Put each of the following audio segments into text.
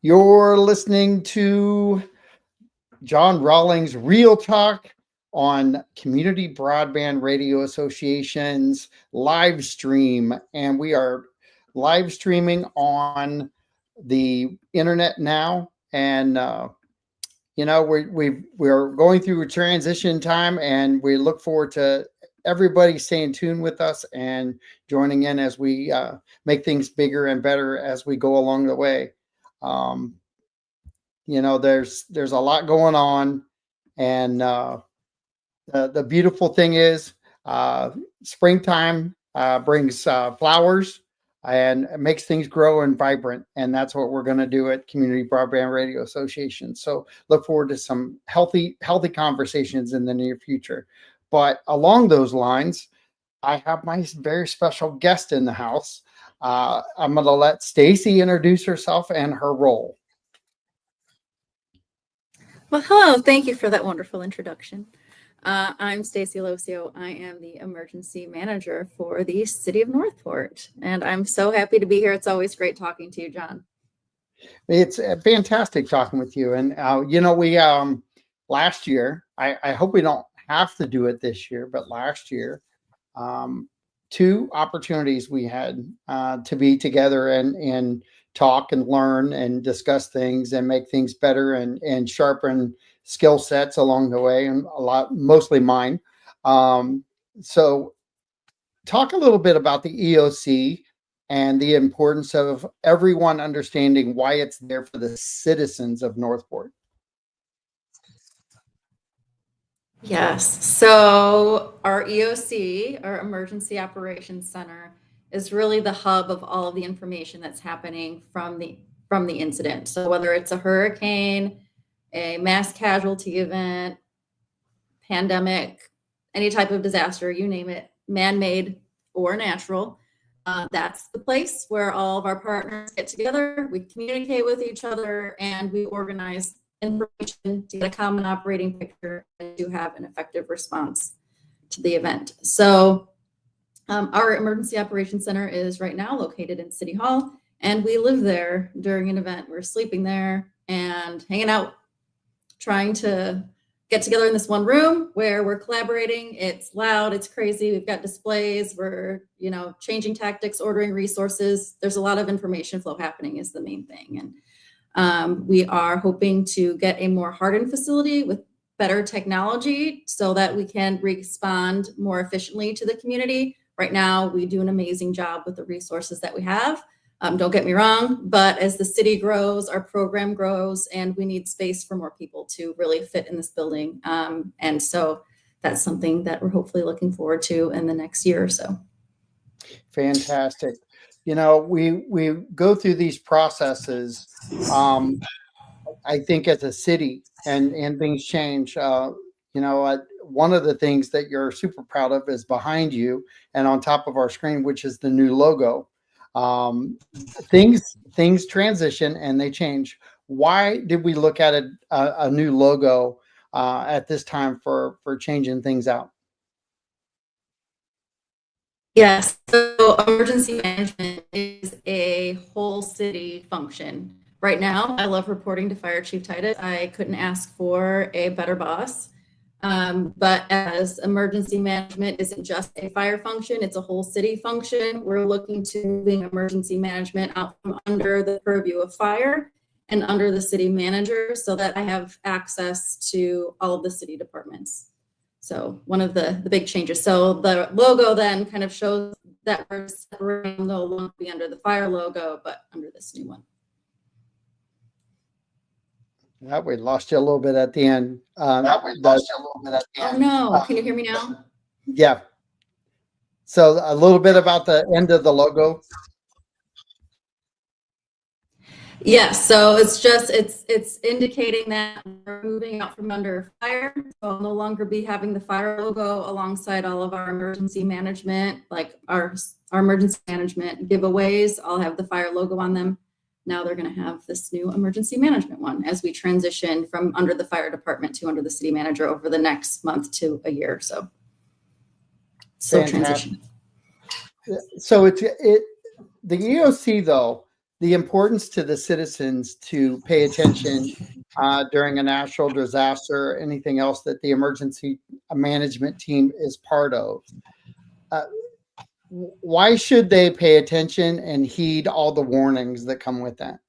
You're listening to John Rawlings Real Talk on Community Broadband Radio Association's live stream. And we are live streaming on the internet now. And, we're going through a transition time, and we look forward to everybody staying tuned with us and joining in as we make things bigger and better as we go along the way. Um, there's a lot going on, and the beautiful thing is uh, springtime brings flowers and makes things grow and vibrant, and that's what we're going to do at Community Broadband Radio Association. So look forward to some healthy conversations in the near future. But along those lines, I have my very special guest in the house. I'm going to let Stacy introduce herself and her role. Well, hello. Thank you for that wonderful introduction. I'm Stacy Aloisio. I am the emergency manager for the city of Northport, and I'm so happy to be here. It's always great talking to you, John. It's fantastic talking with you. And, we last year, I hope we don't have to do it this year, but last year, two opportunities we had to be together and talk and learn and discuss things and make things better and sharpen skill sets along the way, and mostly mine. So talk a little bit about the EOC and the importance of everyone understanding why it's there for the citizens of Northport. Yes. So our EOC, our Emergency Operations Center, is really the hub of all of the information that's happening from the incident. So whether it's a hurricane, a mass casualty event, pandemic, any type of disaster, you name it, man-made or natural, that's the place where all of our partners get together, we communicate with each other, and we organize information to get a common operating picture and to have an effective response to the event. So our Emergency Operations Center is right now located in City Hall, and we live there during an event. We're sleeping there and hanging out, trying to get together in this one room where we're collaborating. It's loud, it's crazy. We've got displays, we're, changing tactics, ordering resources. There's a lot of information flow happening is the main thing. And we are hoping to get a more hardened facility with better technology so that we can respond more efficiently to the community. Right now, we do an amazing job with the resources that we have. Don't get me wrong, but as the city grows, our program grows, and we need space for more people to really fit in this building. And so that's something that we're hopefully looking forward to in the next year or so. Fantastic. We go through these processes, I think, as a city, and things change. One of the things that you're super proud of is behind you and on top of our screen, which is the new logo. Things transition and they change. Why did we look at a new logo at this time for changing things out? Yes, so emergency management is a whole city function. Right now, I love reporting to Fire Chief Titus. I couldn't ask for a better boss. But as emergency management isn't just a fire function, it's a whole city function. We're looking to moving emergency management out from under the purview of fire and under the city manager so that I have access to all of the city departments. So one of the big changes. So the logo then kind of shows that we're separating, no longer be under the fire logo, but under this new one. We lost you a little bit at the end. Oh no, can you hear me now? Yeah. So a little bit about the end of the logo. Yes, so it's indicating that we're moving out from under fire. So I'll no longer be having the fire logo alongside all of our emergency management, like our emergency management giveaways. I'll have the fire logo on them. Now they're going to have this new emergency management one as we transition from under the fire department to under the city manager over the next month to a year or so. So transition. So the EOC though, the importance to the citizens to pay attention during a natural disaster, anything else that the emergency management team is part of. Uh, why should they pay attention and heed all the warnings that come with that?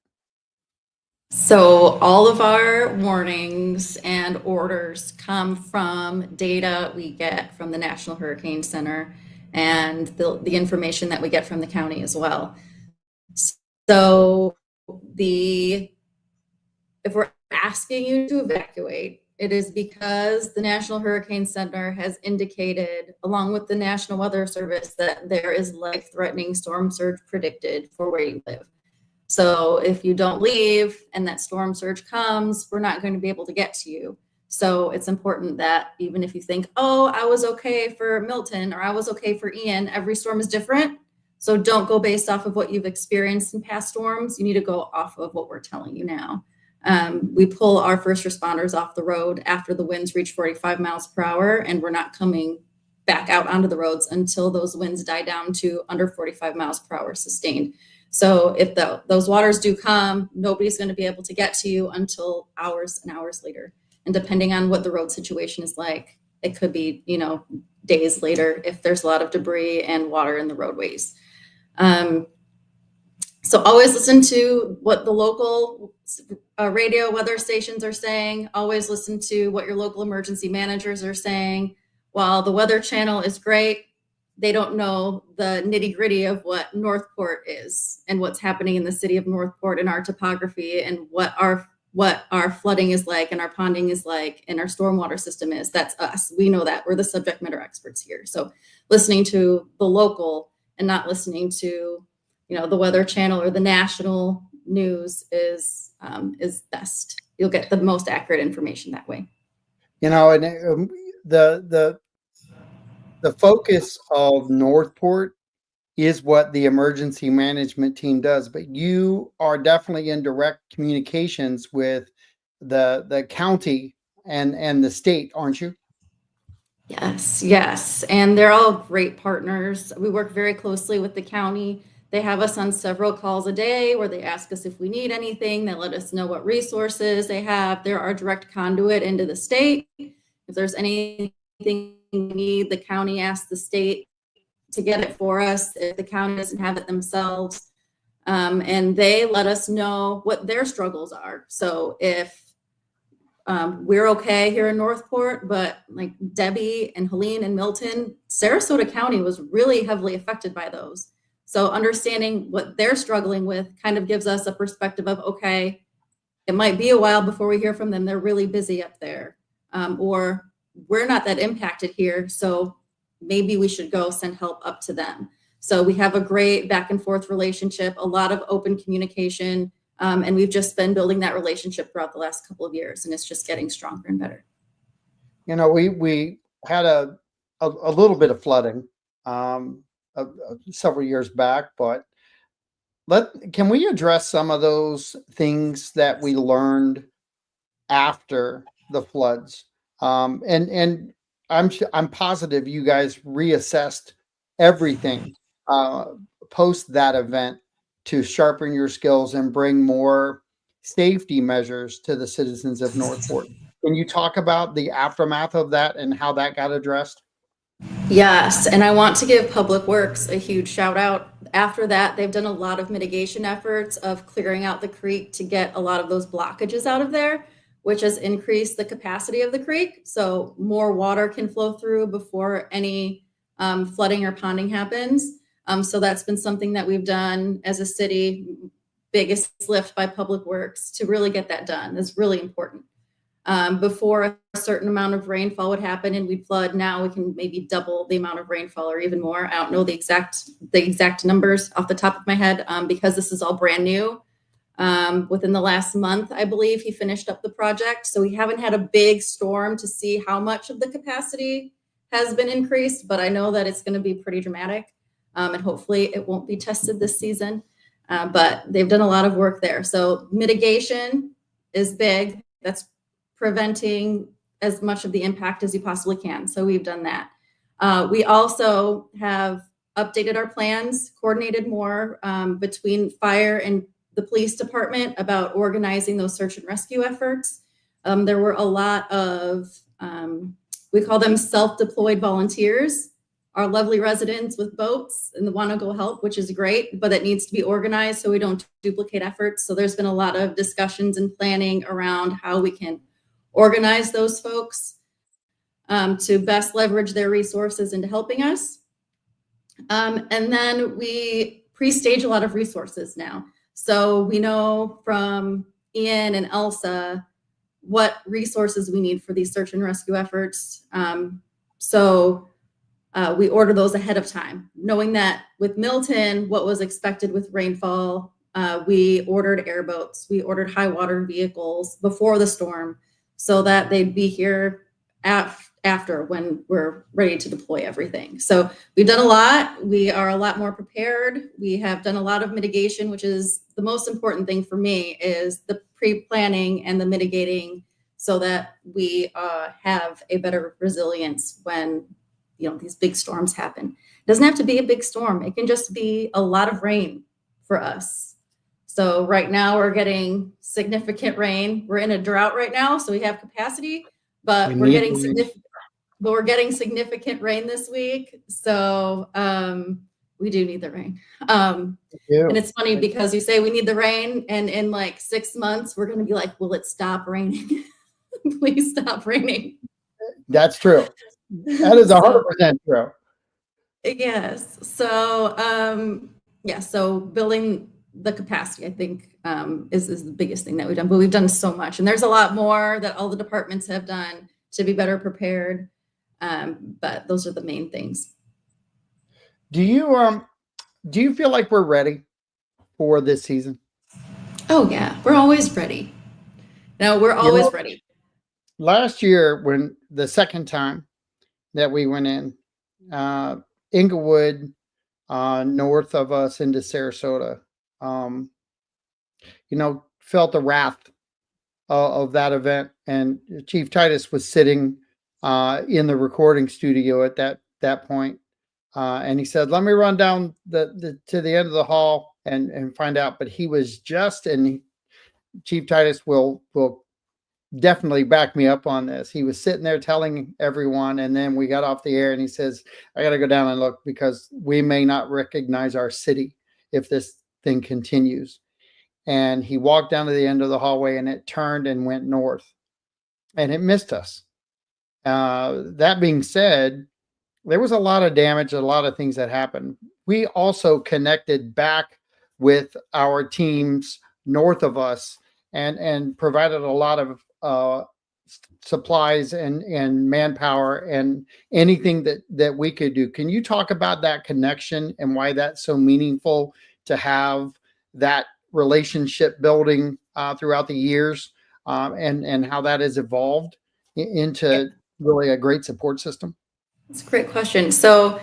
So all of our warnings and orders come from data we get from the National Hurricane Center and the information that we get from the county as well. So if we're asking you to evacuate, it is because the National Hurricane Center has indicated, along with the National Weather Service, that there is life-threatening storm surge predicted for where you live. So if you don't leave and that storm surge comes, we're not going to be able to get to you. So it's important that even if you think, oh, I was okay for Milton or I was okay for Ian, every storm is different. So don't go based off of what you've experienced in past storms. You need to go off of what we're telling you now. We pull our first responders off the road after the winds reach 45 miles per hour, and we're not coming back out onto the roads until those winds die down to under 45 miles per hour sustained. So if those waters do come, nobody's going to be able to get to you until hours and hours later. And depending on what the road situation is like, it could be, days later if there's a lot of debris and water in the roadways. So always listen to what the local radio weather stations are saying. Always listen to what your local emergency managers are saying. While the Weather Channel is great, they don't know the nitty-gritty of what Northport is and what's happening in the city of Northport and our topography and what our flooding is like and our ponding is like and our stormwater system is. That's us. We know that. We're the subject matter experts here. So listening to the local and not listening to the Weather Channel or the national news is best. You'll get the most accurate information that way. And the focus of Northport is what the emergency management team does, but you are definitely in direct communications with the county and the state, aren't you? Yes. And they're all great partners. We work very closely with the county. They have us on several calls a day where they ask us if we need anything. They let us know what resources they have. They're our direct conduit into the state. If there's anything we need, the county asks the state to get it for us if the county doesn't have it themselves. And they let us know what their struggles are. So if we're okay here in Northport, but like Debbie and Helene and Milton, Sarasota County was really heavily affected by those. So understanding what they're struggling with kind of gives us a perspective of, okay, it might be a while before we hear from them. They're really busy up there. Or we're not that impacted here. So maybe we should go send help up to them. So we have a great back and forth relationship, a lot of open communication. And we've just been building that relationship throughout the last couple of years, and it's just getting stronger and better. We had a little bit of flooding several years back, but can we address some of those things that we learned after the floods? And I'm positive you guys reassessed everything post that event to sharpen your skills and bring more safety measures to the citizens of Northport. Can you talk about the aftermath of that and how that got addressed? Yes, and I want to give Public Works a huge shout out. After that, they've done a lot of mitigation efforts of clearing out the creek to get a lot of those blockages out of there, which has increased the capacity of the creek. So more water can flow through before any flooding or ponding happens. So that's been something that we've done as a city, biggest lift by Public Works to really get that done. It's really important. Before a certain amount of rainfall would happen and we'd flood, now we can maybe double the amount of rainfall or even more. I don't know the exact numbers off the top of my head because this is all brand new. Within the last month, I believe he finished up the project. So we haven't had a big storm to see how much of the capacity has been increased, but I know that it's going to be pretty dramatic. And hopefully it won't be tested this season. But they've done a lot of work there. So mitigation is big. That's preventing as much of the impact as you possibly can. So we've done that. We also have updated our plans, coordinated more between fire and the police department about organizing those search and rescue efforts. There were a lot of, we call them self-deployed volunteers, our lovely residents with boats and want to go help, which is great, but it needs to be organized so we don't duplicate efforts. So there's been a lot of discussions and planning around how we can organize those folks to best leverage their resources into helping us. And then we pre-stage a lot of resources now. So we know from Ian and Elsa what resources we need for these search and rescue efforts. We order those ahead of time, knowing that with Milton, what was expected with rainfall, we ordered airboats, we ordered high water vehicles before the storm so that they'd be here after when we're ready to deploy everything. So we've done a lot. We are a lot more prepared. We have done a lot of mitigation, which is the most important thing for me, is the pre-planning and the mitigating so that we have a better resilience when these big storms happen. It doesn't have to be a big storm. It can just be a lot of rain for us. So right now we're getting significant rain. We're in a drought right now, so we have capacity, but we're getting significant rain this week. So we do need the rain. And it's funny because you say we need the rain, and in like 6 months, we're going to be like, will it stop raining? Please stop raining. That's true. That is 100% true. Yes. So, so building the capacity, I think, is the biggest thing that we've done. But we've done so much, and there's a lot more that all the departments have done to be better prepared. But those are the main things. Do you feel like we're ready for this season? Oh yeah, we're always ready. No, we're always ready. Last year, when the second time that we went in, Inglewood, north of us into Sarasota, felt the wrath of that event. And Chief Titus was sitting in the recording studio at that point. And he said, let me run down to the end of the hall and find out. But he was Chief Titus will definitely back me up on this. He was sitting there telling everyone, and then we got off the air and he says, I got to go down and look because we may not recognize our city if this thing continues. And he walked down to the end of the hallway and it turned and went north and it missed us. That being said, there was a lot of damage, a lot of things that happened. We also connected back with our teams north of us and provided a lot of supplies and manpower and anything that we could do. Can you talk about that connection and why that's so meaningful to have that relationship building throughout the years and how that has evolved into really a great support system? That's a great question. So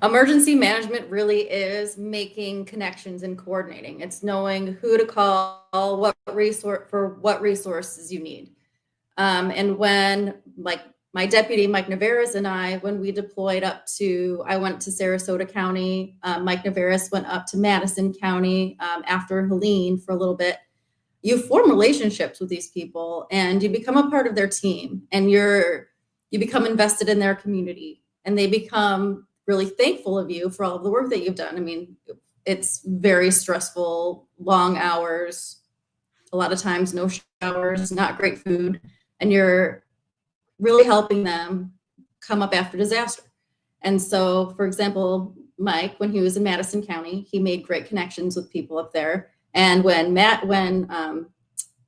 emergency management really is making connections and coordinating. It's knowing who to call, what resources you need. And when, like my deputy, Mike Navarez, and I, when we deployed I went to Sarasota County, Mike Navarez went up to Madison County after Helene for a little bit. You form relationships with these people and you become a part of their team, and you become invested in their community, and they become really thankful of you for all of the work that you've done. I mean, it's very stressful, long hours, a lot of times no showers, not great food, and you're really helping them come up after disaster. And so, for example, Mike, when he was in Madison County, he made great connections with people up there. And when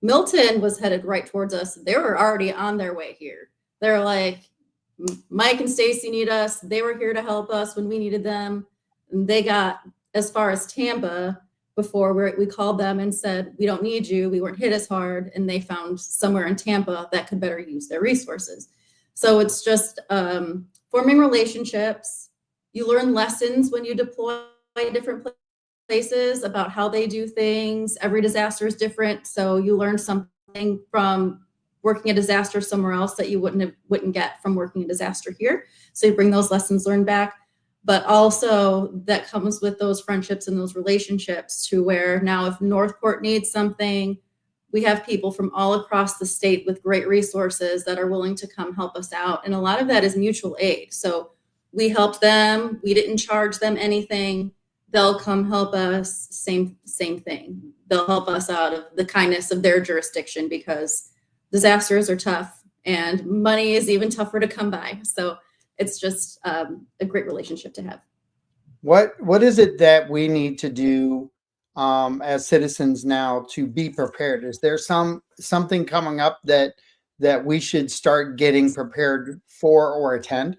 Milton was headed right towards us, they were already on their way here. They're like, Mike and Stacy need us. They were here to help us when we needed them. And they got as far as Tampa before we called them and said, we don't need you. We weren't hit as hard. And they found somewhere in Tampa that could better use their resources. So it's just forming relationships. You learn lessons when you deploy different places about how they do things. Every disaster is different. So you learn something from working a disaster somewhere else that you wouldn't get from working a disaster here. So you bring those lessons learned back. but also that comes with those friendships and those relationships to where now if Northport needs something, we have people from all across the state with great resources that are willing to come help us out. And a lot of that is mutual aid. So we helped them. We didn't charge them anything. They'll come help us. Same thing. They'll help us out of the kindness of their jurisdiction because disasters are tough and money is even tougher to come by. So it's just a great relationship to have. What is it that we need to do as citizens now to be prepared? Is there something coming up that we should start getting prepared for or attend?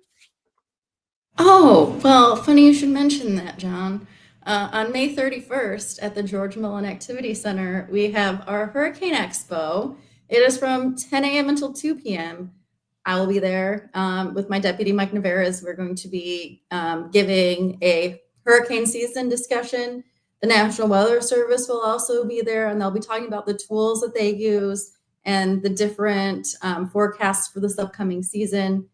Oh, well, funny you should mention that, John. On May 31st at the George Millen Activity Center, we have our Hurricane Expo. It is from 10 a.m. until 2 p.m. I will be there with my deputy, Mike Navarez. We're going to be giving a hurricane season discussion. The National Weather Service will also be there, and they'll be talking about the tools that they use and the different forecasts for this upcoming season.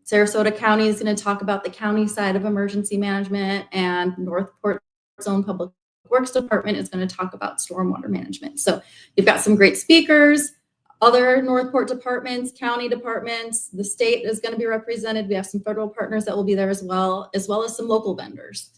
Sarasota County is going to talk about the county side of emergency management, and Northport's own Public Works Department is going to talk about stormwater management. So you've got some great speakers, other Northport departments, county departments. The state is going to be represented. We have some federal partners that will be there as well as some local vendors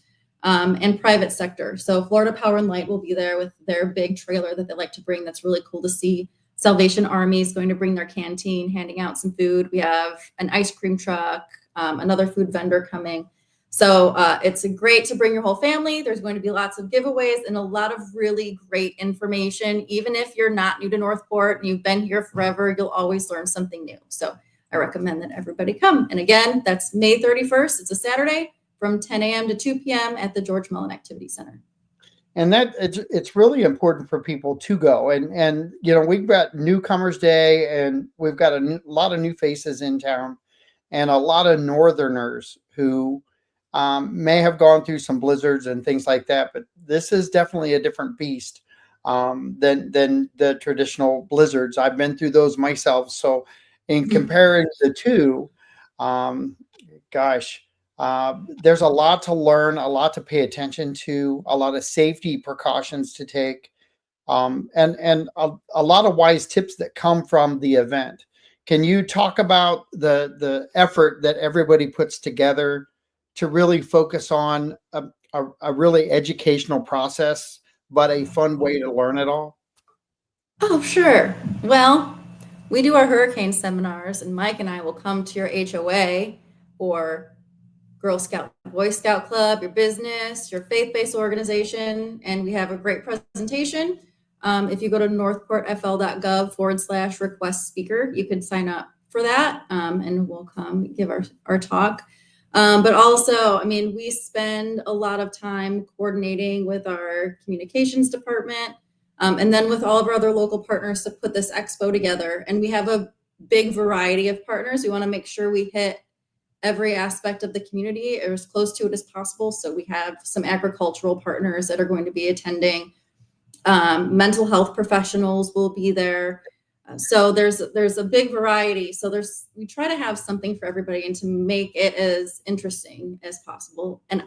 and private sector. So Florida Power and Light will be there with their big trailer that they like to bring. That's really cool to see. Salvation Army is going to bring their canteen, handing out some food. We have an ice cream truck, another food vendor coming. So it's great to bring your whole family. There's going to be lots of giveaways and a lot of really great information. Even if you're not new to Northport and you've been here forever, you'll always learn something new. So I recommend that everybody come. And again, that's May 31st. It's a Saturday from 10 a.m. to 2 p.m. at the George Millen Activity Center. And that it's really important for people to go. And we've got Newcomers Day, and we've got a lot of new faces in town, and a lot of Northerners who may have gone through some blizzards and things like that. But this is definitely a different beast than the traditional blizzards. I've been through those myself. So in comparing the two, there's a lot to learn, a lot to pay attention to, a lot of safety precautions to take, and a lot of wise tips that come from the event. Can you talk about the effort that everybody puts together to really focus on a really educational process, but a fun way to learn it all? Oh, sure. Well, we do our hurricane seminars, and Mike and I will come to your HOA or Girl Scout, Boy Scout Club, your business, your faith-based organization, and we have a great presentation. If you go to northportfl.gov/request speaker, you can sign up for that, and we'll come give our talk. But also, we spend a lot of time coordinating with our communications department, and then with all of our other local partners to put this expo together. And we have a big variety of partners. We want to make sure we hit every aspect of the community or as close to it as possible. So we have some agricultural partners that are going to be attending. Mental health professionals will be there. So there's a big variety. So we try to have something for everybody and to make it as interesting as possible. And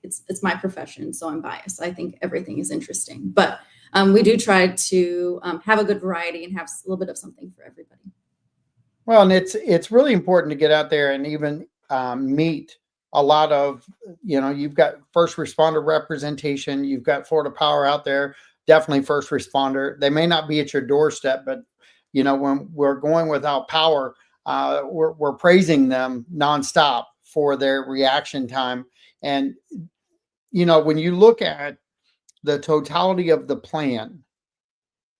it's my profession, so I'm biased. I think everything is interesting, but we do try to have a good variety and have a little bit of something for everybody. Well, and it's really important to get out there and even meet a lot of, you've got first responder representation, you've got Florida Power out there, definitely first responder. They may not be at your doorstep, but when we're going without power, we're praising them nonstop for their reaction time. And when you look at the totality of the plan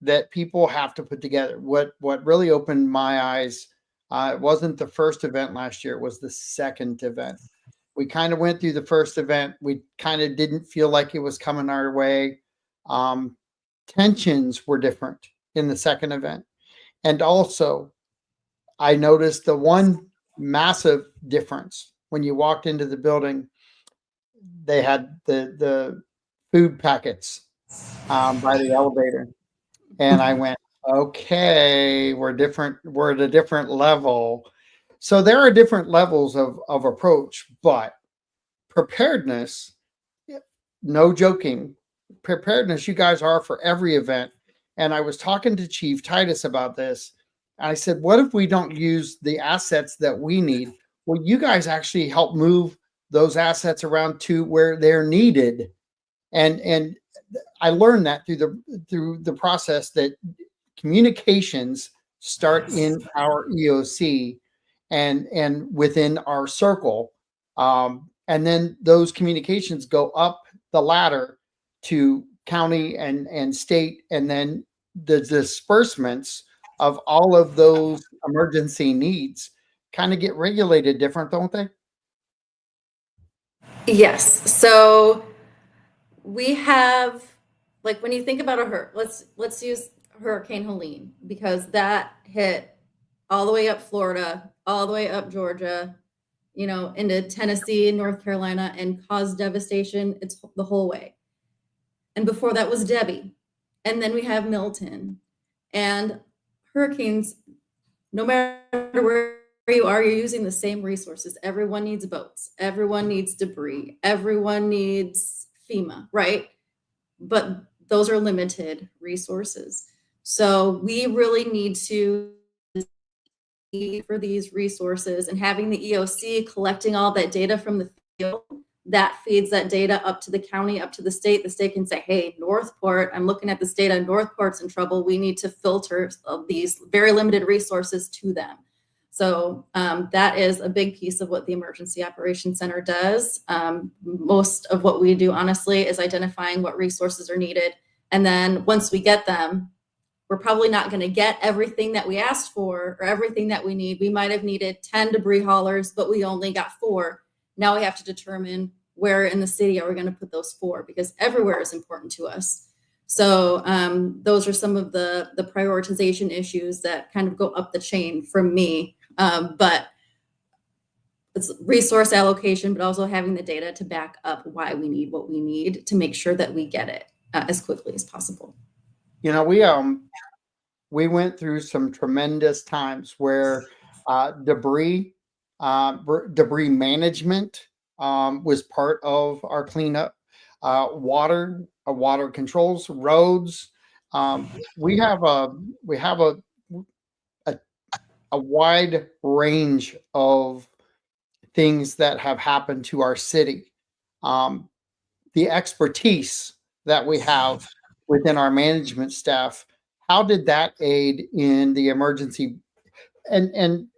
that people have to put together, what really opened my eyes, it wasn't the first event last year, it was the second event. We kind of went through the first event. We kind of didn't feel like it was coming our way. Tensions were different in the second event. And also, I noticed the one massive difference when you walked into the building. They had the food packets by the elevator. And I went, okay, we're different. We're at a different level. So there are different levels of approach, but preparedness, no joking, preparedness, you guys are for every event. And I was talking to Chief Titus about this. And I said, what if we don't use the assets that we need? Well, you guys actually help move those assets around to where they're needed. And I learned that through the process that communications start in our EOC and within our circle. And then those communications go up the ladder to county and state, and then the disbursements of all of those emergency needs kind of get regulated different, don't they? Yes. So we have, like, when you think about let's use Hurricane Helene, because that hit all the way up Florida, all the way up Georgia, into Tennessee and North Carolina, and caused devastation. It's the whole way. And before that was Debbie. And then we have Milton. And hurricanes, no matter where you are, you're using the same resources. Everyone needs boats. Everyone needs debris. Everyone needs FEMA, right? But those are limited resources. So we really need to for these resources, and having the EOC collecting all that data from the field, that feeds that data up to the county, up to the state. The state can say, hey, Northport, I'm looking at this data, Northport's in trouble. We need to filter these very limited resources to them. So that is a big piece of what the Emergency Operations Center does. Most of what we do, honestly, is identifying what resources are needed. And then once we get them, we're probably not going to get everything that we asked for or everything that we need. We might have needed 10 debris haulers, but we only got 4. Now we have to determine where in the city are we going to put those 4, because everywhere is important to us. So those are some of the prioritization issues that kind of go up the chain from me. But it's resource allocation, but also having the data to back up why we need what we need to make sure that we get it as quickly as possible. We went through some tremendous times where debris management was part of our cleanup. Water controls, roads. We have a wide range of things that have happened to our city. The expertise that we have within our management staff, how did that aid in the emergency? And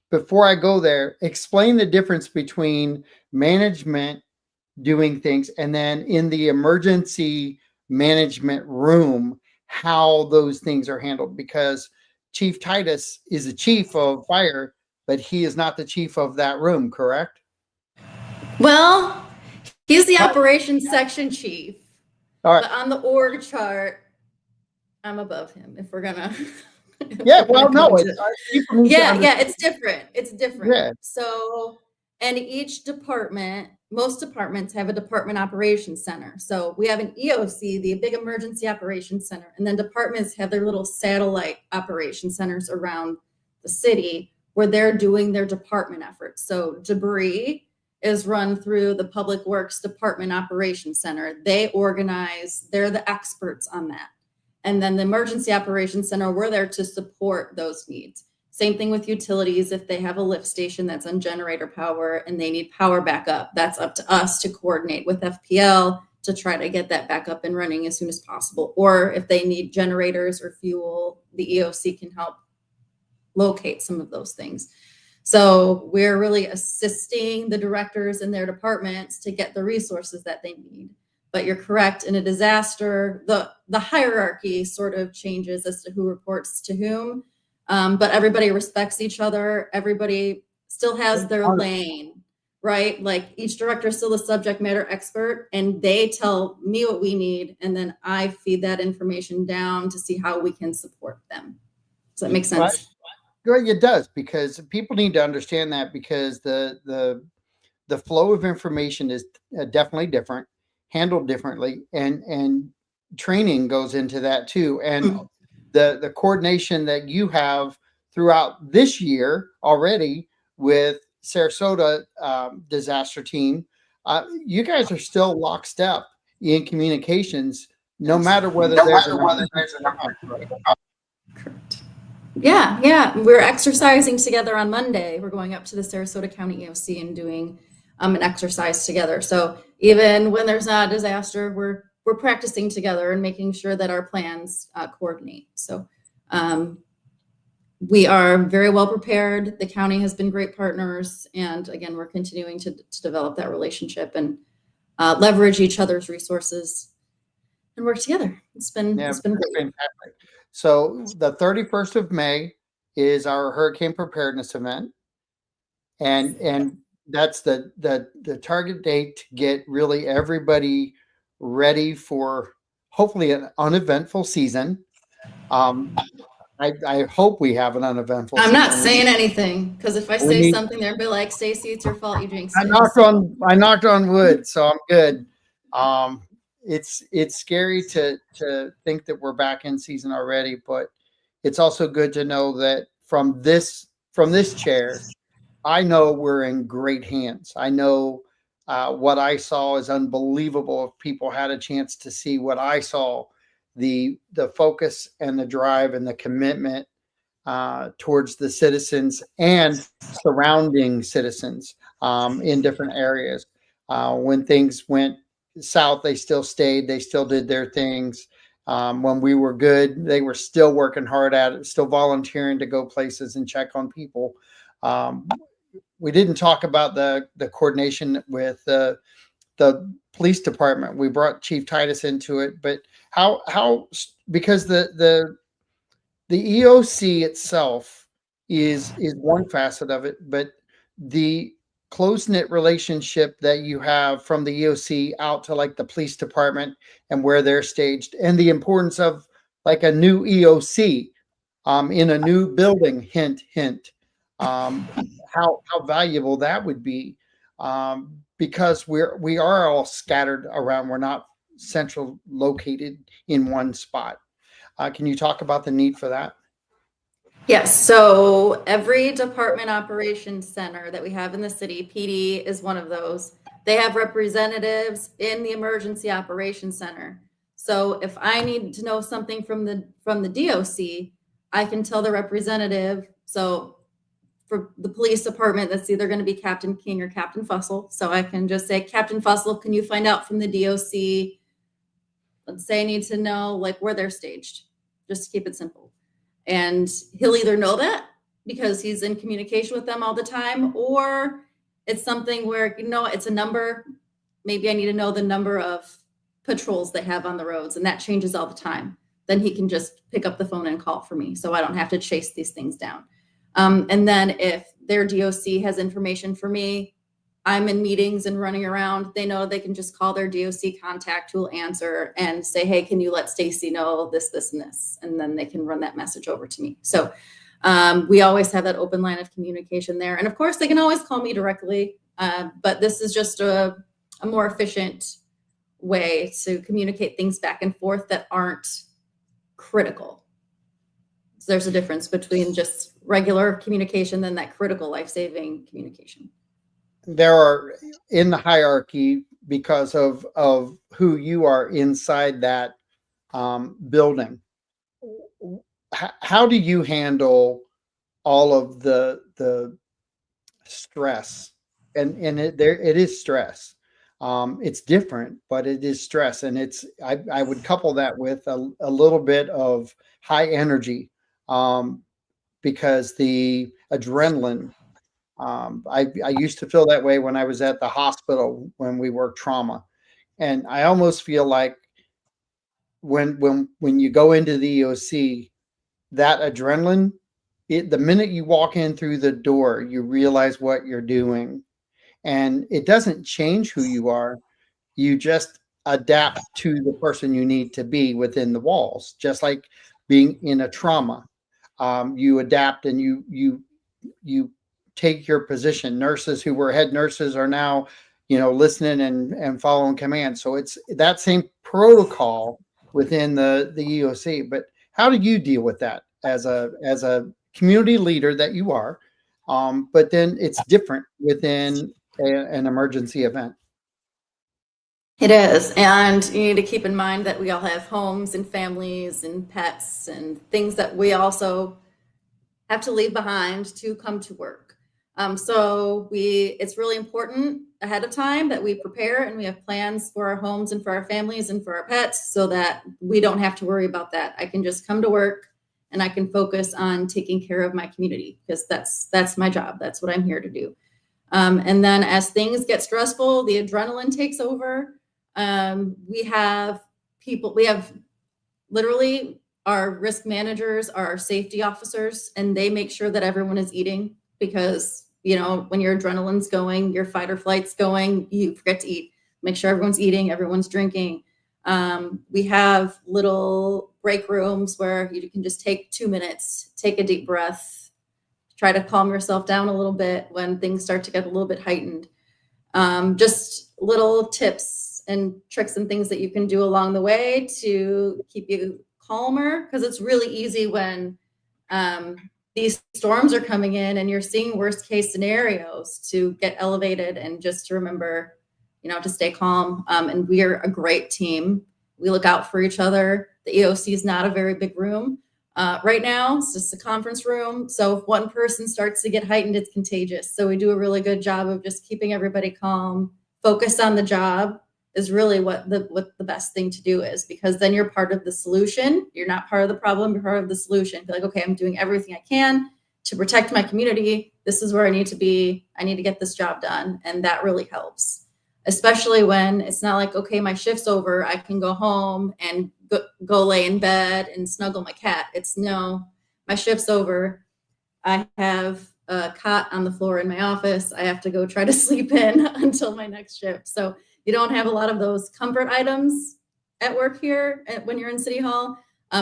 before I go there, explain the difference between management doing things and then in the emergency management room, how those things are handled. Because Chief Titus is a chief of fire, but he is not the chief of that room, correct? Well, he's the operations section chief. All right. But on the org chart, I'm above him, if we're gonna. Yeah, well, no, it's different. It's different. Yeah. So, and each department, most departments have a department operations center. So we have an EOC, the big emergency operations center, and then departments have their little satellite operation centers around the city where they're doing their department efforts. So debris is run through the Public Works Department Operations Center. They organize, they're the experts on that. And then the Emergency Operations Center, we're there to support those needs. Same thing with utilities. If they have a lift station that's on generator power and they need power backup, that's up to us to coordinate with FPL to try to get that back up and running as soon as possible. Or if they need generators or fuel, the EOC can help locate some of those things. So we're really assisting the directors and their departments to get the resources that they need. But you're correct, in a disaster, the hierarchy sort of changes as to who reports to whom. But everybody respects each other. Everybody still has their lane, right? Like each director is still a subject matter expert, and they tell me what we need, and then I feed that information down to see how we can support them. Does that make sense? Right. It does, because people need to understand that, because the flow of information is definitely different, handled differently, and training goes into that too. And the coordination that you have throughout this year already with Sarasota disaster team, you guys are still lockstep in communications, no matter whether there's an emergency or not, right? Correct. Yeah, yeah. We're exercising together on Monday. We're going up to the Sarasota County EOC and doing an exercise together. So even when there's not a disaster, we're practicing together and making sure that our plans coordinate. So we are very well prepared. The county has been great partners, and again, we're continuing to develop that relationship and leverage each other's resources and work together. It's been great. Fantastic. So the 31st of May is our hurricane preparedness event. And that's the target date to get really everybody ready for hopefully an uneventful season. I hope we have an uneventful I'm season. not saying anything, because if I say something, they'll be like, Stacy, it's your fault, you jinxed it. I knocked on wood, so I'm good. It's scary to think that we're back in season already, but it's also good to know that from this chair, I know we're in great hands. I know what I saw is unbelievable. If people had a chance to see what I saw, the focus and the drive and the commitment towards the citizens and surrounding citizens in different areas. When things went south, they still stayed. They still did their things. When we were good, they were still working hard at it, still volunteering to go places and check on people. We didn't talk about the coordination with the police department. We brought Chief Titus into it, but how because the EOC itself is one facet of it, but the close-knit relationship that you have from the EOC out to like the police department and where they're staged, and the importance of like a new EOC in a new building, hint, hint, how valuable that would be, because we are all scattered around. We're not central located in one spot. Can you talk about the need for that? Yes. So every department operations center that we have in the city, PD is one of those. They have representatives in the emergency operations center. So if I need to know something from the DOC, I can tell the representative. So for the police department, that's either going to be Captain King or Captain Fussell. So I can just say, Captain Fussell, can you find out from the DOC? Let's say I need to know like where they're staged, just to keep it simple. And he'll either know that because he's in communication with them all the time, or it's something where, it's a number. Maybe I need to know the number of patrols they have on the roads, and that changes all the time. Then he can just pick up the phone and call for me, so I don't have to chase these things down. And then if their DOC has information for me, I'm in meetings and running around, they know they can just call their DOC contact who will answer and say, hey, can you let Stacy know this, this, and this? And then they can run that message over to me. So we always have that open line of communication there. And of course, they can always call me directly, but this is just a more efficient way to communicate things back and forth that aren't critical. So there's a difference between just regular communication than that critical life-saving communication. There are in the hierarchy, because of who you are inside that building. How do you handle all of the stress? And it is stress. It's different, but it is stress, and I would couple that with a little bit of high energy, because the adrenaline. I used to feel that way when I was at the hospital when we worked trauma, and I almost feel like when you go into the EOC, that adrenaline, the minute you walk in through the door, you realize what you're doing, and it doesn't change who you are. You just adapt to the person you need to be within the walls, just like being in a trauma. You adapt and you take your position. Nurses who were head nurses are now, listening and following commands. So it's that same protocol within the EOC. But how do you deal with that as a community leader that you are? But then it's different within an emergency event. It is. And you need to keep in mind that we all have homes and families and pets and things that we also have to leave behind to come to work. It's really important ahead of time that we prepare and we have plans for our homes and for our families and for our pets so that we don't have to worry about that. I can just come to work and I can focus on taking care of my community because that's my job. That's what I'm here to do. And then as things get stressful, the adrenaline takes over. We have literally our risk managers are our safety officers, and they make sure that everyone is eating because, when your adrenaline's going, your fight or flight's going, you forget to eat. Make sure everyone's eating, everyone's drinking. We have little break rooms where you can just take 2 minutes, take a deep breath, try to calm yourself down a little bit when things start to get a little bit heightened. Just little tips and tricks and things that you can do along the way to keep you calmer, because it's really easy when these storms are coming in and you're seeing worst case scenarios to get elevated and just to remember, to stay calm. And we are a great team. We look out for each other. The EOC is not a very big room. Right now, it's just a conference room. So if one person starts to get heightened, it's contagious. So we do a really good job of just keeping everybody calm. Focus on the job is really what the best thing to do is, because then you're part of the solution. You're not part of the problem, you're part of the solution. Be like, okay, I'm doing everything I can to protect my community. This is where I need to be. I need to get this job done. And that really helps, especially when it's not like, okay, my shift's over, I can go home and go lay in bed and snuggle my cat. It's no, my shift's over. I have a cot on the floor in my office. I have to go try to sleep in until my next shift. So you don't have a lot of those comfort items at work here when you're in City Hall.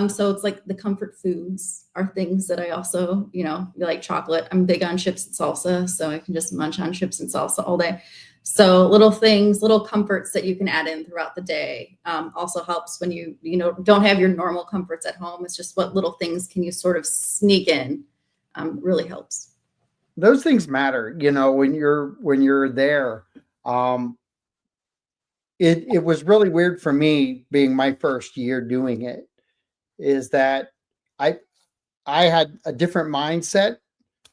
So it's like the comfort foods are things that I also, like chocolate. I'm big on chips and salsa, so I can just munch on chips and salsa all day. So little things, little comforts that you can add in throughout the day also helps when you don't have your normal comforts at home. It's just what little things can you sort of sneak in really helps. Those things matter, when you're there. It was really weird for me, being my first year doing it, is that I had a different mindset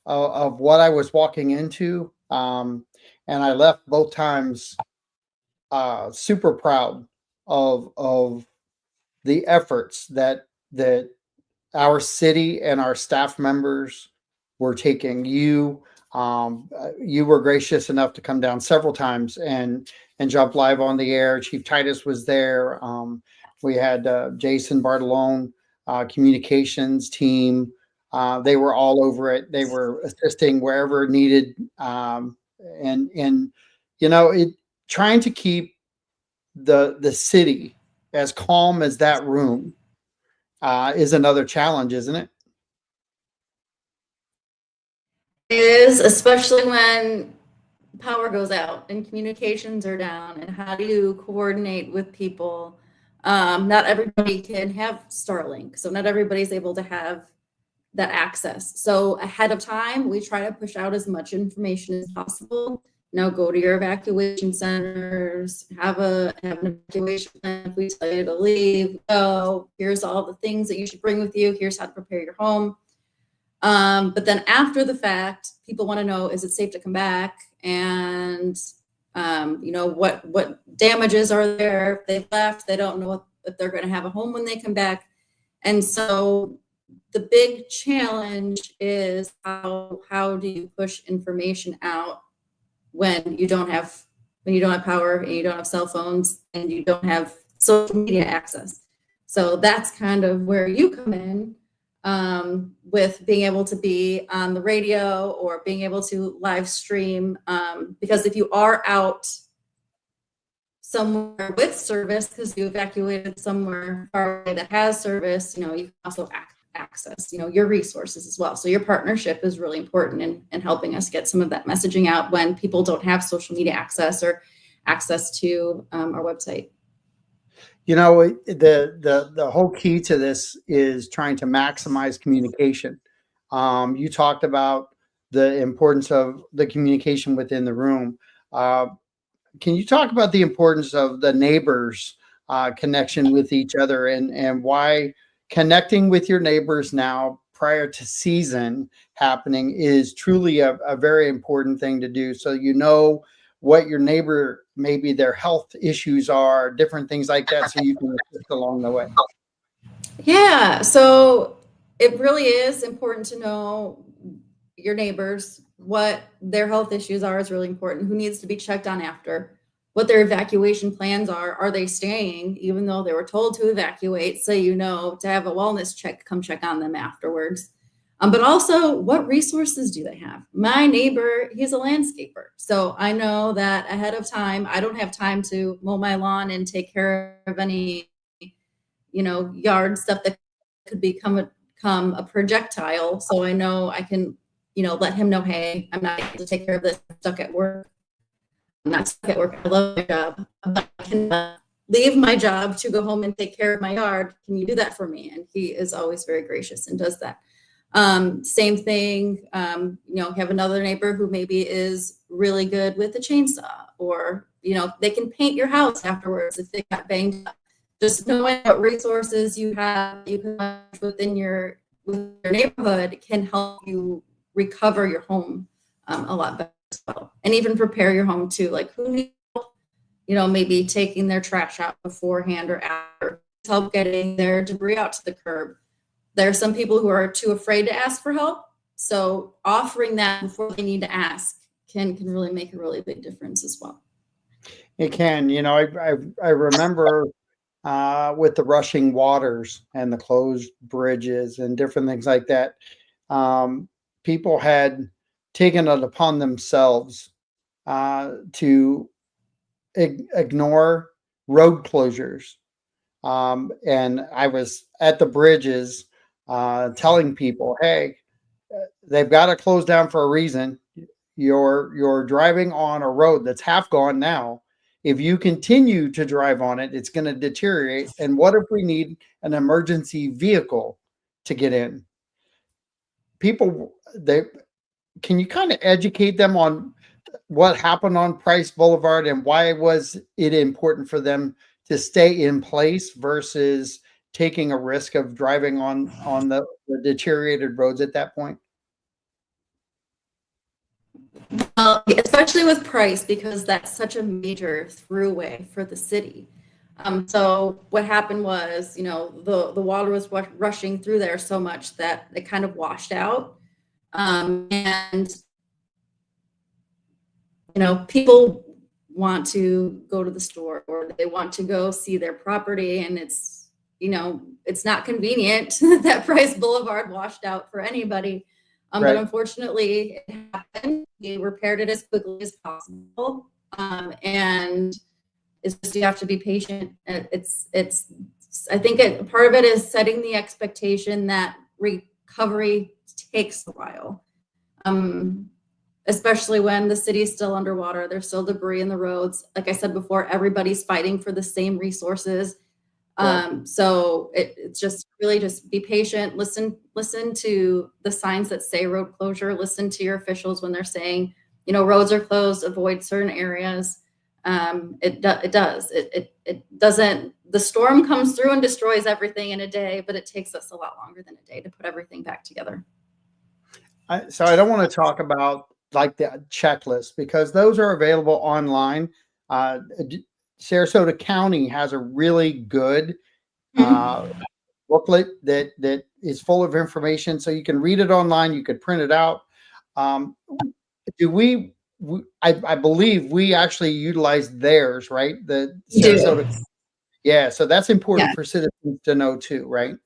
of what I was walking into. And I left both times super proud of the efforts that our city and our staff members were taking. You were gracious enough to come down several times and jump live on the air. Chief Titus was there. We had Jason Bartolone, communications team. They were all over it. They were assisting wherever needed. And trying to keep the city as calm as that room is another challenge, isn't it? It is, especially when power goes out and communications are down, and how do you coordinate with people? Not everybody can have Starlink, so not everybody's able to have that access. So ahead of time, we try to push out as much information as possible. Go to your evacuation centers, have an evacuation plan. If we tell you to leave, go. Here's all the things that you should bring with you. Here's how to prepare your home. But then after the fact, people want to know, is it safe to come back? And what damages are there? If they've left, they don't know if they're going to have a home when they come back. And so the big challenge is how do you push information out when you don't have power and you don't have cell phones and you don't have social media access. So that's kind of where you come in, with being able to be on the radio or being able to live stream. Because if you are out somewhere with service, because you evacuated somewhere far away that has service, you can also access, your resources as well. So your partnership is really important in helping us get some of that messaging out when people don't have social media access or access to our website. The whole key to this is trying to maximize communication. You talked about the importance of the communication within the room. can you talk about the importance of the neighbors connection with each other, and why connecting with your neighbors now prior to season happening is truly a very important thing to do, so you know what your neighbor, maybe their health issues are, different things like that, so you can assist along the way. Yeah, so it really is important to know your neighbors, what their health issues are is really important, who needs to be checked on after, what their evacuation plans are they staying, even though they were told to evacuate, so you know to have a wellness check, come check on them afterwards. But also, what resources do they have? My neighbor, he's a landscaper, so I know that ahead of time, I don't have time to mow my lawn and take care of any yard stuff that could become a projectile. So I know I can, let him know, hey, I'm not able to take care of this. I'm stuck at work. I'm not stuck at work. I love my job. But I can leave my job to go home and take care of my yard. Can you do that for me? And he is always very gracious and does that. Same thing, have another neighbor who maybe is really good with a chainsaw, or, they can paint your house afterwards if they got banged up. Just knowing what resources you have, you can within your neighborhood can help you recover your home a lot better as well. And even prepare your home too. Like who needs help, maybe taking their trash out beforehand or after, help getting their debris out to the curb. There are some people who are too afraid to ask for help. So offering that before they need to ask can really make a really big difference as well. It can, I remember with the rushing waters and the closed bridges and different things like that, people had taken it upon themselves to ignore road closures. And I was at the bridges telling people, hey, they've got to close down for a reason. You're driving on a road that's half gone now. If you continue to drive on it, it's going to deteriorate. And what if we need an emergency vehicle to get in? People, can you kind of educate them on what happened on Price Boulevard and why was it important for them to stay in place versus taking a risk of driving on the deteriorated roads at that point? Especially with Price, because that's such a major throughway for the city. So what happened was, the water was rushing through there so much that it kind of washed out. And people want to go to the store or they want to go see their property, and it's not convenient that Price Boulevard washed out for anybody. Right. But unfortunately it happened. We repaired it as quickly as possible. And it's just, you have to be patient. I think part of it is setting the expectation that recovery takes a while. Especially when the city is still underwater, there's still debris in the roads. Like I said before, everybody's fighting for the same resources. So it's just really just be patient, listen to the signs that say road closure, listen to your officials when they're saying, roads are closed, avoid certain areas. It doesn't, the storm comes through and destroys everything in a day, but it takes us a lot longer than a day to put everything back together. So I don't want to talk about like the checklist because those are available online. Sarasota County has a really good booklet that is full of information, so you can read it online. You could print it out. I believe we actually utilize theirs, right? The Sarasota. Yeah, so that's important for citizens to know too, right?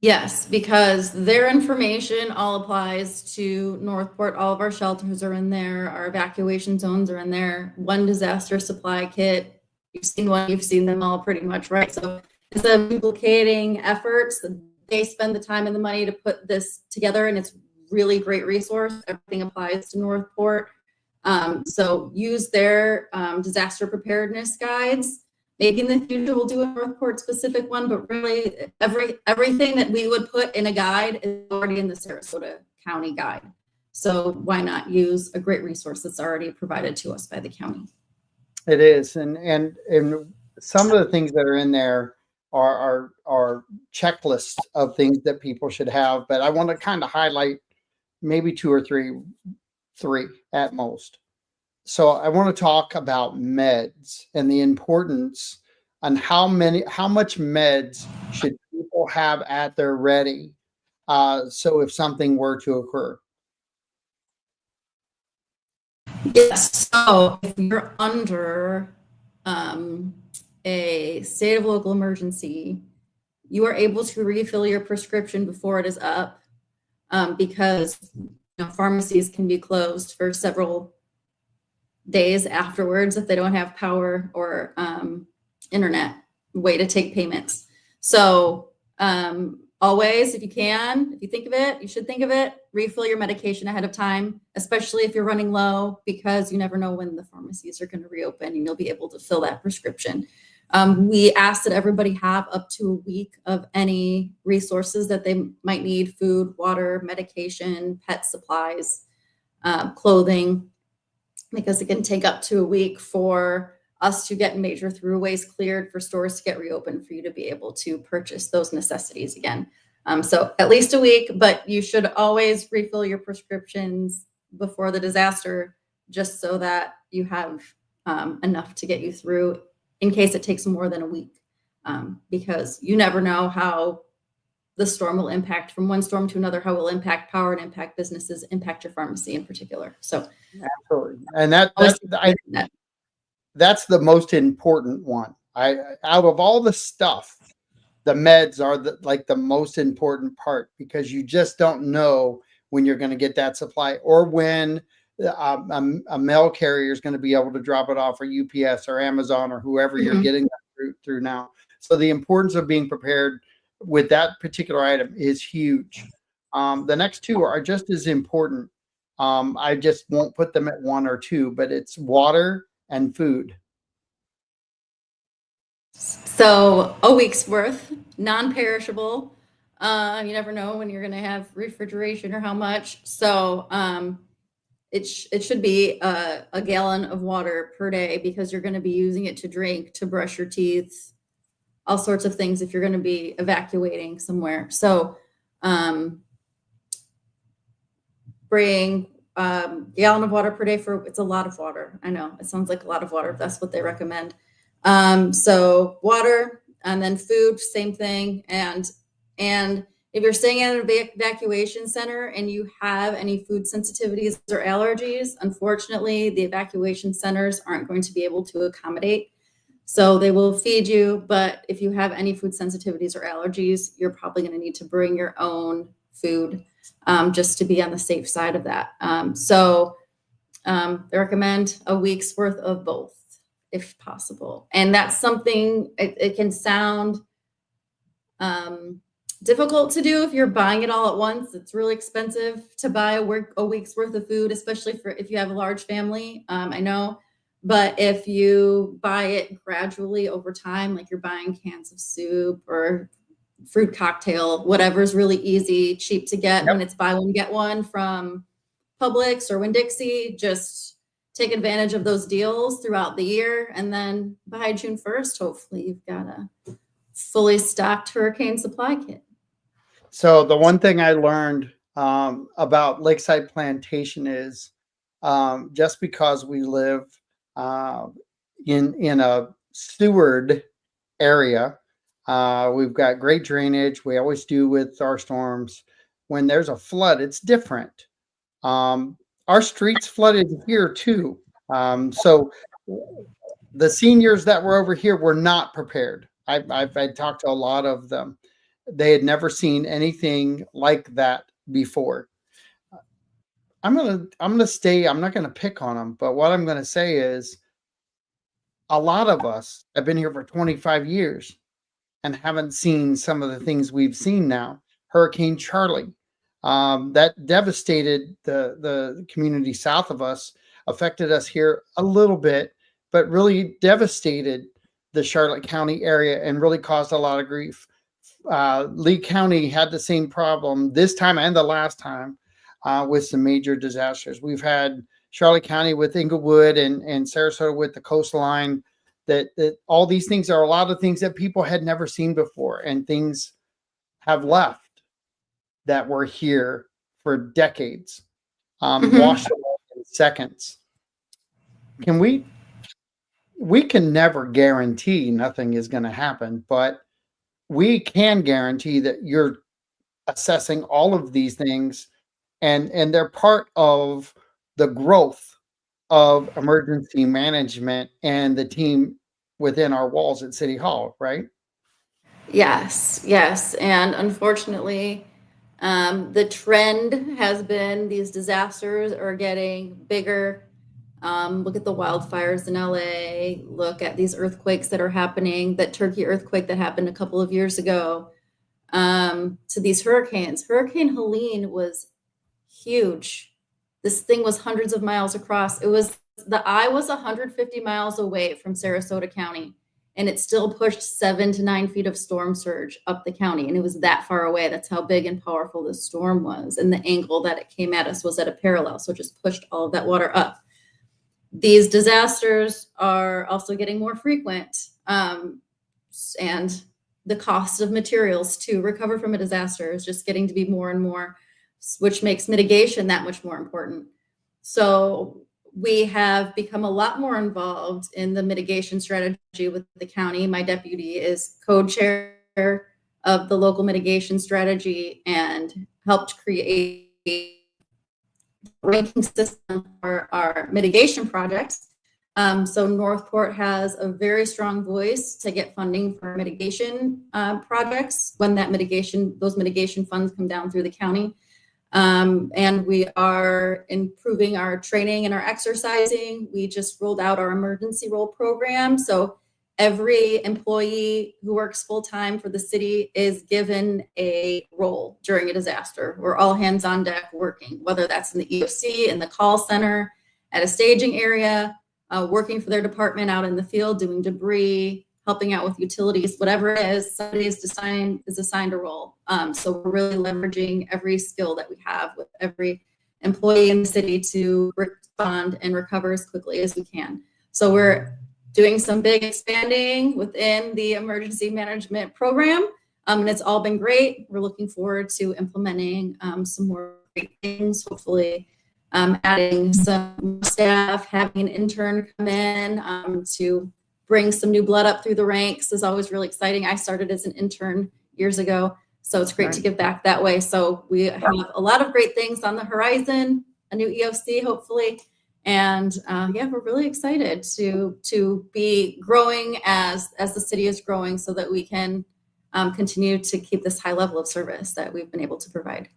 Yes, because their information all applies to Northport. All of our shelters are in there. Our evacuation zones are in there. One disaster supply kit. You've seen one, you've seen them all pretty much, right? So instead of duplicating efforts, they spend the time and the money to put this together, and it's really great resource. Everything applies to Northport. So use their disaster preparedness guides. Maybe in the future we'll do a Northport specific one, but really everything that we would put in a guide is already in the Sarasota County guide. So why not use a great resource that's already provided to us by the county? It is, and some of the things that are in there are checklists of things that people should have. But I want to kind of highlight maybe two or three at most. So I want to talk about meds and the importance on how much meds should people have at their ready. So if something were to occur. Yes. So if you're under a state of local emergency, you are able to refill your prescription before it is up, because pharmacies can be closed for several days afterwards if they don't have power or internet way to take payments. So always, if you think of it, you should think of it, refill your medication ahead of time, especially if you're running low, because you never know when the pharmacies are going to reopen and you'll be able to fill that prescription. We ask that everybody have up to a week of any resources that they might need: food, water, medication, pet supplies, clothing, because it can take up to a week for us to get major throughways cleared, for stores to get reopened, for you to be able to purchase those necessities again. So at least a week, but you should always refill your prescriptions before the disaster, just so that you have enough to get you through in case it takes more than a week, because you never know how the storm will impact, from one storm to another, how it will impact power and impact businesses, impact your pharmacy in particular. So absolutely. And that's the most important one. Out of all the stuff, the meds are the most important part, because you just don't know when you're going to get that supply, or when a mail carrier is going to be able to drop it off, or UPS or Amazon or whoever you're getting that through now. So the importance of being prepared with that particular item is huge. The next two are just as important. I just won't put them at one or two, but it's water and food. So a week's worth, non-perishable. You never know when you're going to have refrigeration or how much. So it should be a gallon of water per day, because you're going to be using it to drink, to brush your teeth, all sorts of things if you're going to be evacuating somewhere. So bring gallon of water per day. It's a lot of water. I know it sounds like a lot of water, if that's what they recommend. So water, and then food, same thing. And if you're staying at an evacuation center and you have any food sensitivities or allergies, unfortunately, the evacuation centers aren't going to be able to accommodate. So they will feed you, but if you have any food sensitivities or allergies, you're probably going to need to bring your own food, just to be on the safe side of that. They recommend a week's worth of both, if possible. And that's something, it can sound difficult to do if you're buying it all at once. It's really expensive to buy a week's worth of food, especially if you have a large family. I know. But if you buy it gradually over time, like you're buying cans of soup or fruit cocktail, whatever's really easy, cheap to get, when it's buy one, get one from Publix or Winn-Dixie, just take advantage of those deals throughout the year. And then by June 1st, hopefully you've got a fully stocked hurricane supply kit. So the one thing I learned about Lakeside Plantation is just because we live in a sewered area, we've got great drainage. We always do with our storms. When there's a flood, it's different. Our streets flooded here too. So the seniors that were over here were not prepared. I've talked to a lot of them. They had never seen anything like that before. I'm not gonna pick on them, but what I'm gonna say is a lot of us have been here for 25 years and haven't seen some of the things we've seen now. Hurricane Charlie, that devastated the community south of us, affected us here a little bit, but really devastated the Charlotte County area and really caused a lot of grief. Lee County had the same problem this time and the last time. with some major disasters. We've had Charlotte County with Inglewood and Sarasota with the coastline. That all these things are a lot of things that people had never seen before, and things have left that were here for decades, washed away in seconds. We can never guarantee nothing is going to happen, but we can guarantee that you're assessing all of these things, and they're part of the growth of emergency management and the team within our walls at City Hall, right? Yes, yes. And unfortunately, the trend has been these disasters are getting bigger. Look at the wildfires in LA, look at these earthquakes that are happening, that Turkey earthquake that happened a couple of years ago, to these hurricanes. Hurricane Helene was huge. This thing was hundreds of miles across. The eye was 150 miles away from Sarasota County, and it still pushed 7 to 9 feet of storm surge up the county. And it was that far away. That's how big and powerful this storm was. And the angle that it came at us was at a parallel. So it just pushed all of that water up. These disasters are also getting more frequent. And the cost of materials to recover from a disaster is just getting to be more and more, which makes mitigation that much more important. So we have become a lot more involved in the mitigation strategy with the county. My deputy is co-chair of the local mitigation strategy and helped create a ranking system for our mitigation projects. So Northport has a very strong voice to get funding for mitigation projects when those mitigation funds come down through the county. And we are improving our training and our exercising. We just rolled out our emergency role program. So every employee who works full-time for the city is given a role during a disaster. We're all hands on deck working, whether that's in the EOC, in the call center, at a staging area, working for their department out in the field, doing debris, helping out with utilities, whatever it is, somebody is assigned a role. So we're really leveraging every skill that we have with every employee in the city to respond and recover as quickly as we can. So we're doing some big expanding within the emergency management program, and it's all been great. We're looking forward to implementing some more great things, hopefully adding some staff, having an intern come in to bring some new blood up through the ranks is always really exciting. I started as an intern years ago, so it's great to give back that way. So we have a lot of great things on the horizon, a new EOC hopefully, and yeah, we're really excited to be growing as the city is growing, so that we can continue to keep this high level of service that we've been able to provide.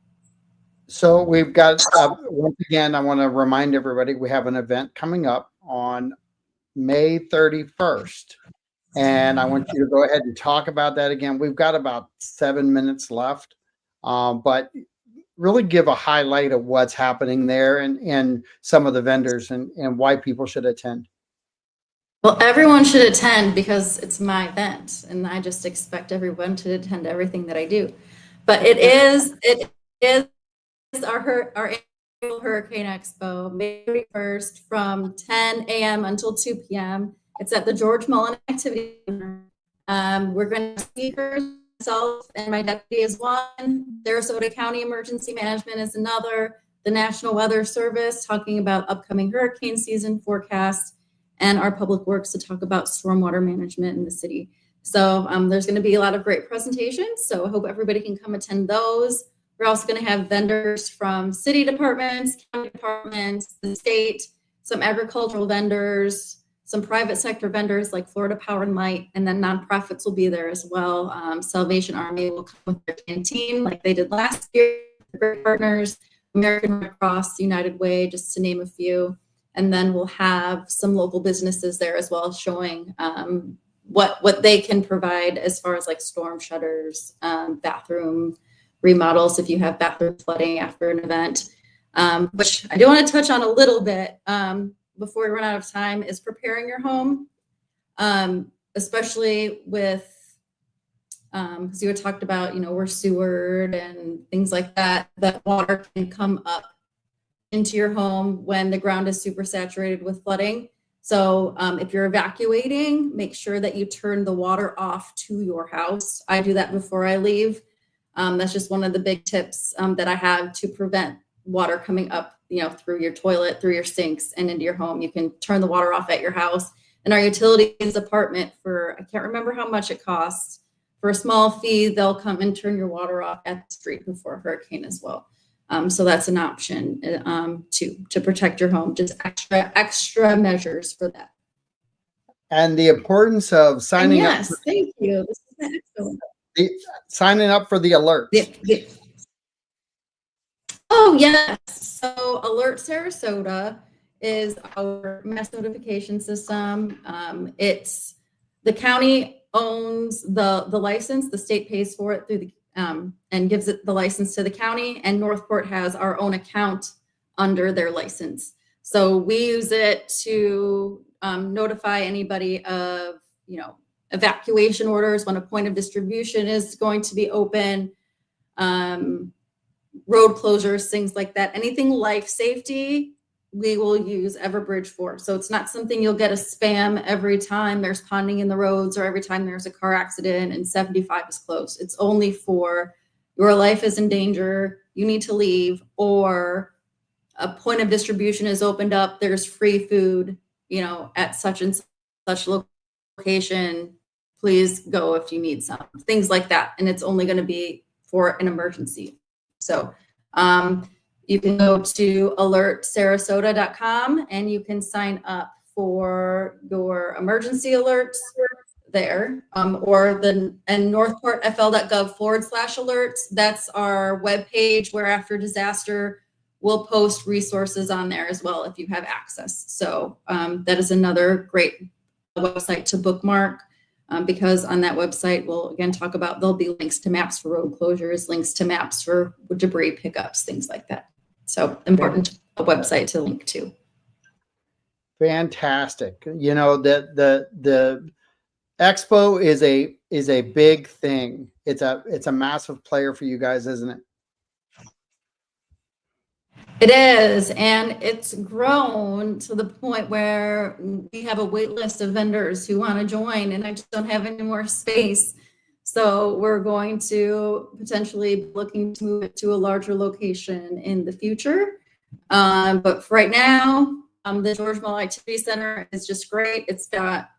So we've got, once again, I want to remind everybody we have an event coming up on May 31st. And I want you to go ahead and talk about that again. We've got about 7 minutes left, but really give a highlight of what's happening there and some of the vendors and why people should attend. Well, everyone should attend because it's my event, and I just expect everyone to attend everything that I do. But it is our annual Hurricane Expo, May 31st from 10 a.m. until 2 p.m. It's at the George Mullen Activity Center. We're going to have speakers. Myself and my deputy is one. Sarasota County Emergency Management is another. The National Weather Service talking about upcoming hurricane season forecast, and our Public Works to talk about stormwater management in the city. So there's going to be a lot of great presentations. So I hope everybody can come attend those. We're also going to have vendors from city departments, county departments, the state, some agricultural vendors, some private sector vendors like Florida Power and Light, and then nonprofits will be there as well. Salvation Army will come with their canteen like they did last year. Great partners, American Red Cross, United Way, just to name a few. And then we'll have some local businesses there as well, showing what they can provide as far as like storm shutters, bathroom remodels if you have bathroom flooding after an event, which I do want to touch on a little bit before we run out of time, is preparing your home, especially with, because you had talked about, we're sewered and things like that, that water can come up into your home when the ground is super saturated with flooding. So if you're evacuating, make sure that you turn the water off to your house. I do that before I leave. That's just one of the big tips that I have to prevent water coming up, through your toilet, through your sinks, and into your home. You can turn the water off at your house. And our utilities department, I can't remember how much it costs. For a small fee, they'll come and turn your water off at the street before a hurricane as well. So that's an option to protect your home. Just extra measures for that. And the importance of signing up. Yes, thank you. This is excellent. Signing up for the alerts. Oh, yes. So Alert Sarasota is our mass notification system. It's the county owns the license. The state pays for it through the and gives it the license to the county, and Northport has our own account under their license. So we use it to notify anybody of, evacuation orders, when a point of distribution is going to be open, road closures, things like that. Anything life safety, we will use Everbridge for. So it's not something you'll get a spam every time there's ponding in the roads or every time there's a car accident and 75 is closed. It's only for your life is in danger, you need to leave, or a point of distribution is opened up, there's free food, at such and such location, please go if you need some, things like that. And it's only going to be for an emergency. So you can go to alertsarasota.com and you can sign up for your emergency alerts there, and northportfl.gov/alerts. That's our webpage where after disaster, we'll post resources on there as well if you have access. So that is another great website to bookmark. Because on that website, we'll again talk about, there'll be links to maps for road closures, links to maps for debris pickups, things like that. So important website to link to. Fantastic. The expo is a big thing. It's a massive player for you guys, isn't it? It is, and it's grown to the point where we have a wait list of vendors who want to join, and I just don't have any more space. So we're going to potentially be looking to move it to a larger location in the future. But for right now, the George Mull Activity Center is just great. It's got,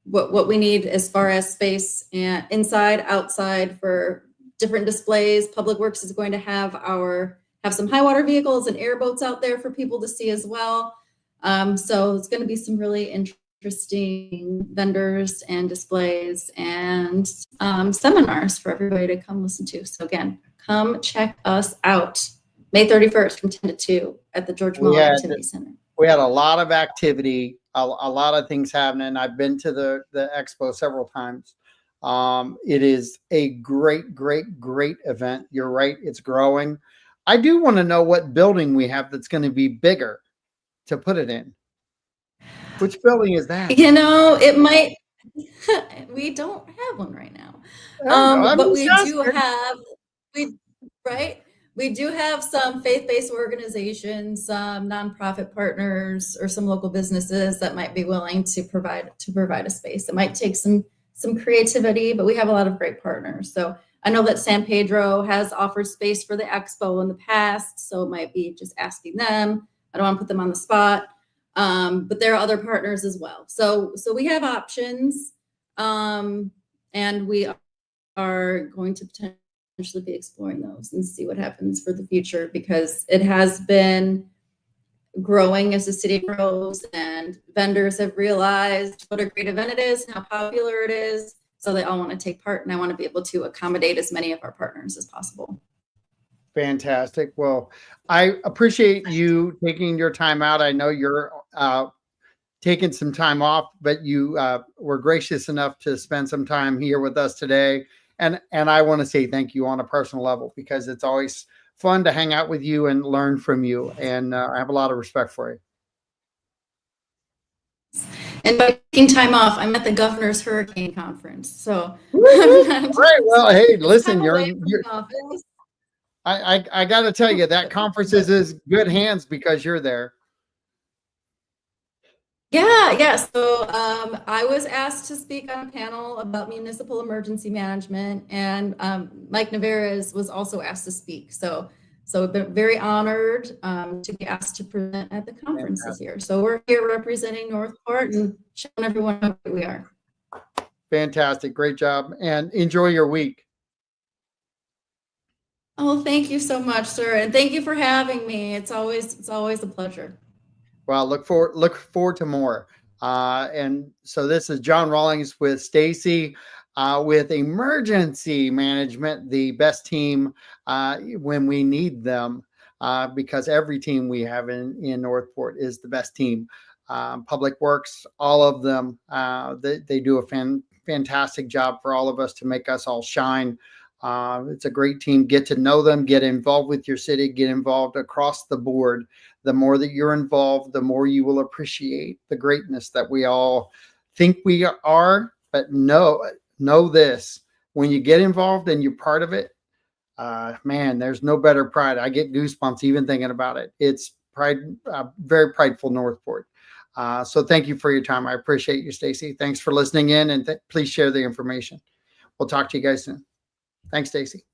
what we need as far as space and inside, outside for different displays. Public Works is going to have some high water vehicles and airboats out there for people to see as well. So it's going to be some really interesting vendors and displays and seminars for everybody to come listen to. So again, come check us out May 31st from 10 to 2 at the George Mull Activity Center. We had a lot of activity, a lot of things happening. I've been to the expo several times. It is a great event. You're right. It's growing. I do want to know what building we have that's going to be bigger to put it in. Which building is that? It might, we don't have one right now. But we do have some faith-based organizations, some nonprofit partners, or some local businesses that might be willing to provide a space. It might take some creativity, but we have a lot of great partners. So I know that San Pedro has offered space for the expo in the past, so it might be just asking them. I don't want to put them on the spot, but there are other partners as well. So we have options, and we are going to potentially be exploring those and see what happens for the future, because it has been growing as the city grows, and vendors have realized what a great event it is and how popular it is. So they all want to take part, and I want to be able to accommodate as many of our partners as possible. Fantastic. Well, I appreciate you taking your time out. I know you're taking some time off, but you were gracious enough to spend some time here with us today. And I want to say thank you on a personal level, because it's always fun to hang out with you and learn from you. And I have a lot of respect for you. And by taking time off, I'm at the governor's hurricane conference. So right. Well, hey, listen, you're I got to tell you, that conference is in good hands because you're there. Yeah. So I was asked to speak on a panel about municipal emergency management, and Mike Navarez was also asked to speak. So I've been very honored to be asked to present at the conference this year. So we're here representing Northport and showing everyone how great we are. Fantastic. Great job. And enjoy your week. Oh, thank you so much, sir. And thank you for having me. It's always a pleasure. Well, look forward to more. And so this is John Rawlings with Stacy with emergency management, the best team when we need them, because every team we have in Northport is the best team. Public Works, all of them, they do a fantastic job for all of us to make us all shine. It's a great team. Get to know them, get involved with your city, get involved across the board. The more that you're involved, the more you will appreciate the greatness that we all think we are. But know this: when you get involved and you're part of it, man, there's no better pride. I get goosebumps even thinking about it. It's pride, very prideful Northport. So thank you for your time. I appreciate you, Stacy. Thanks for listening in, and please share the information. We'll talk to you guys soon. Thanks, Stacy.